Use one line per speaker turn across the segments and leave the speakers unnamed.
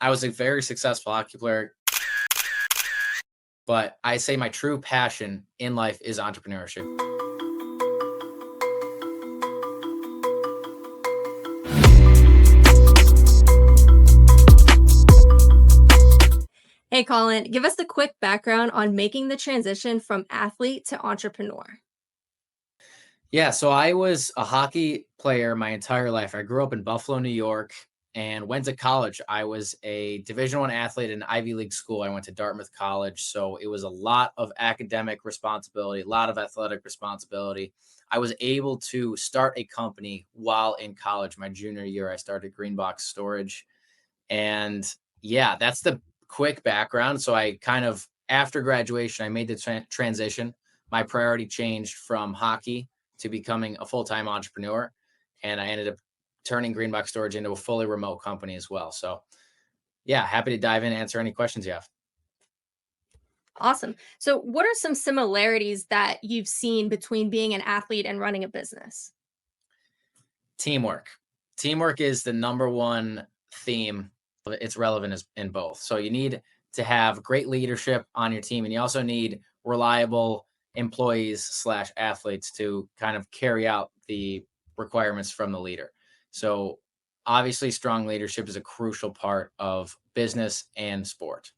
I was a very successful hockey player, but I say my true passion in life is entrepreneurship.
Hey, Colin, give us a quick background on making the transition from athlete to entrepreneur.
Yeah, so I was a hockey player my entire life. I grew up in Buffalo, New York, and went to college. I was a Division One athlete in Ivy League school. I went to Dartmouth College, so it was a lot of academic responsibility, a lot of athletic responsibility. I was able to start a company while in college. My junior year, I started Greenbox Storage, and yeah, that's the quick background. So I kind of after graduation, I made the transition. My priority changed from hockey to becoming a full-time entrepreneur, and I ended up turning Greenbox Storage into a fully remote company as well. So yeah, happy to dive in and answer any questions you have.
Awesome. So, what are some similarities that you've seen between being an athlete and running a business?
Teamwork. Teamwork is the number one theme. It's relevant as in both. So you need to have great leadership on your team, and you also need reliable employees slash athletes to kind of carry out the requirements from the leader. So obviously, strong leadership is a crucial part of business and sport.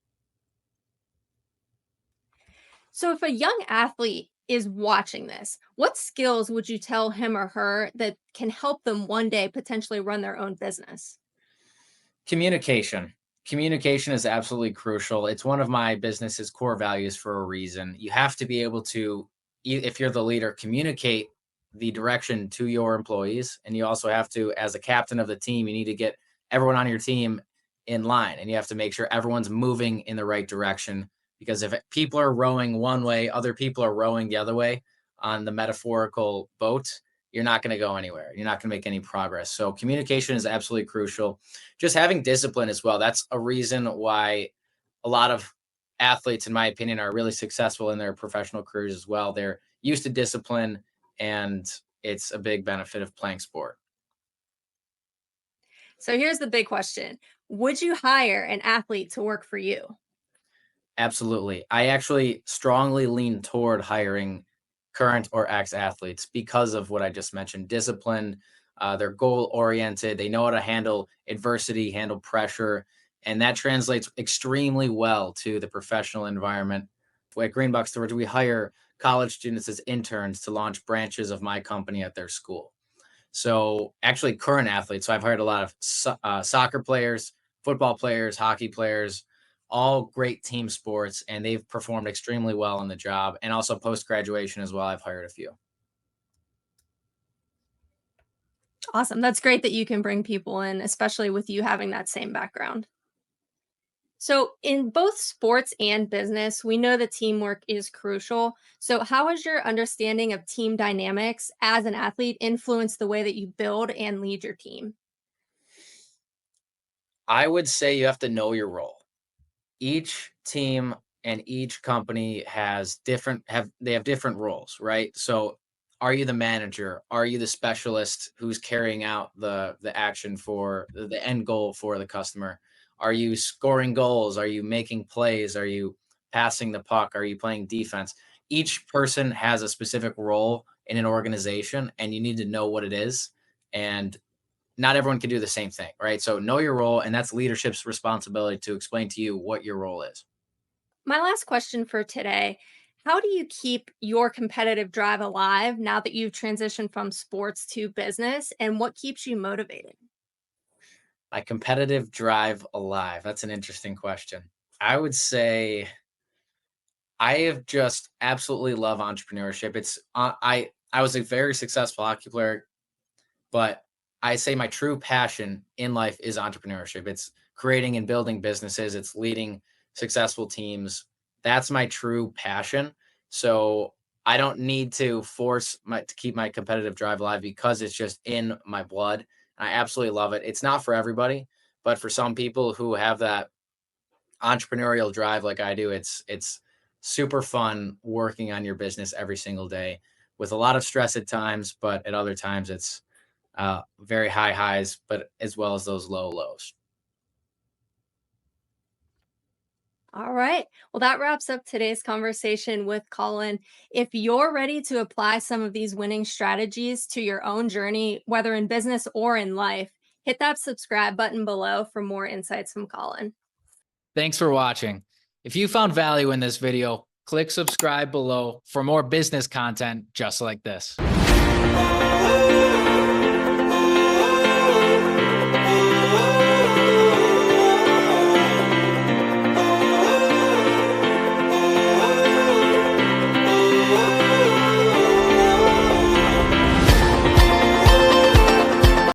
So, if a young athlete is watching this, what skills would you tell him or her that can help them one day potentially run their own business?
Communication. Communication is absolutely crucial. It's one of my business's core values for a reason. You have to be able to, if you're the leader, communicate the direction to your employees. And you also have to, as a captain of the team, you need to get everyone on your team in line and you have to make sure everyone's moving in the right direction. Because if people are rowing one way, other people are rowing the other way on the metaphorical boat, you're not going to go anywhere. You're not going to make any progress. So communication is absolutely crucial. Just having discipline as well. That's a reason why a lot of athletes, in my opinion, are really successful in their professional careers as well. They're used to discipline, and it's a big benefit of playing sport.
So, here's the big question. Would you hire an athlete to work for you?
Absolutely. I actually strongly lean toward hiring current or ex athletes because of what I just mentioned discipline. They're goal oriented. They know how to handle adversity, handle pressure, and that translates extremely well to the professional environment. At Greenbox Storage, we hire college students as interns to launch branches of my company at their school. So, actually, current athletes. So, I've hired a lot of soccer players, football players, hockey players, all great team sports, and they've performed extremely well on the job. And also post graduation as well, I've hired a few.
Awesome. That's great that you can bring people in, especially with you having that same background. So, in both sports and business, we know that teamwork is crucial. So, how has your understanding of team dynamics as an athlete influenced the way that you build and lead your team?
I would say you have to know your role. Each team and each company has different roles, right? So are you the manager? Are you the specialist who's carrying out the action for the end goal for the customer? Are you scoring goals? Are you making plays? Are you passing the puck? Are you playing defense? Each person has a specific role in an organization and you need to know what it is. And not everyone can do the same thing, right? So know your role, and that's leadership's responsibility to explain to you what your role is.
My last question for today. How do you keep your competitive drive alive now that you've transitioned from sports to business? And what keeps you motivated?
My competitive drive alive. That's an interesting question. I would say I have just absolutely love entrepreneurship. I was a very successful hockey player, but I say my true passion in life is entrepreneurship. It's creating and building businesses. It's leading successful teams. That's my true passion. So I don't need to force my to keep my competitive drive alive because it's just in my blood. I absolutely love it. It's not for everybody, but for some people who have that entrepreneurial drive like I do, it's super fun working on your business every single day with a lot of stress at times, but at other times it's very high highs, but as well as those low lows.
All right. Well, that wraps up today's conversation with Colin. If you're ready to apply some of these winning strategies to your own journey, whether in business or in life, hit that subscribe button below for more insights from Colin.
Thanks for watching. If you found value in this video, click subscribe below for more business content just like this.